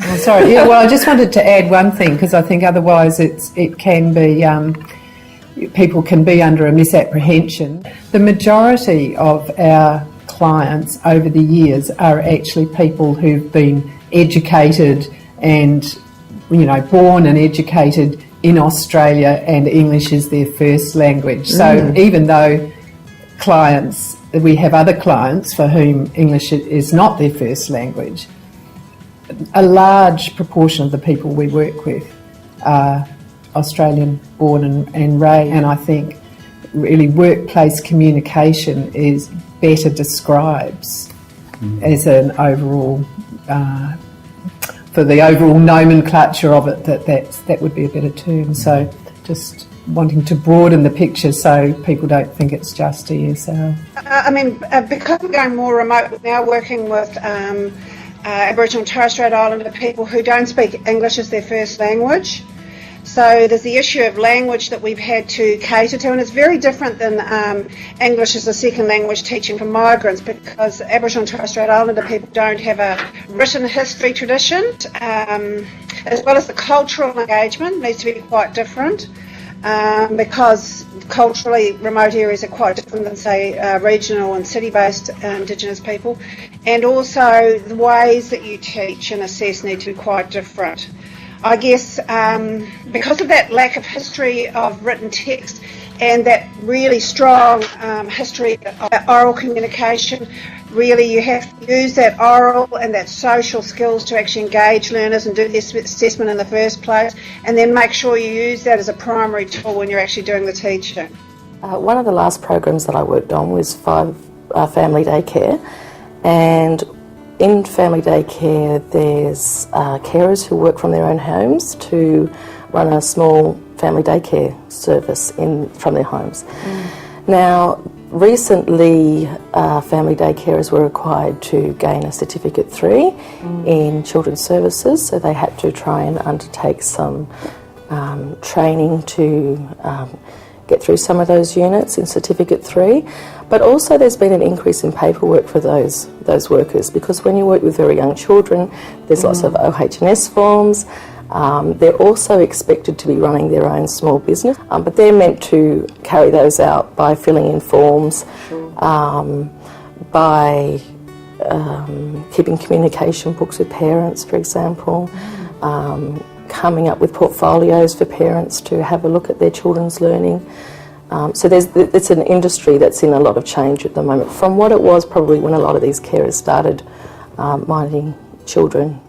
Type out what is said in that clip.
Oh, sorry. Yeah, well, I just wanted to add one thing, because I think otherwise it can be, people can be under a misapprehension. The majority of our clients over the years are actually people who've been educated and, born and educated in Australia, and English is their first language. So even though we have other clients for whom English is not their first language, a large proportion of the people we work with are Australian born and raised, and I think really workplace communication better describes as an overall, for the overall nomenclature of it, that would be a better term. So just wanting to broaden the picture so people don't think it's just ESL. Because we're going more remote, we're now working with Aboriginal and Torres Strait Islander people who don't speak English as their first language. So there's the issue of language that we've had to cater to, and it's very different than English as a second language teaching for migrants, because Aboriginal and Torres Strait Islander people don't have a written history tradition, as well as the cultural engagement needs to be quite different, because culturally remote areas are quite different than, say, regional and city-based Indigenous people, and also the ways that you teach and assess need to be quite different. I guess because of that lack of history of written text and that really strong history of oral communication, really you have to use that oral and that social skills to actually engage learners and do this assessment in the first place, and then make sure you use that as a primary tool when you're actually doing the teaching. One of the last programs that I worked on was family daycare, and in family daycare there's carers who work from their own homes to run a small family daycare service from their homes. Now, recently family daycarers were required to gain a Certificate 3 in children's services, so they had to try and undertake some training to get through some of those units in Certificate 3. But also there's been an increase in paperwork for those workers, because when you work with very young children, there's lots of OH&S forms. They're also expected to be running their own small business, but they're meant to carry those out by filling in forms, by keeping communication books with parents, for example, coming up with portfolios for parents to have a look at their children's learning. So it's an industry that's in a lot of change at the moment from what it was probably when a lot of these carers started minding children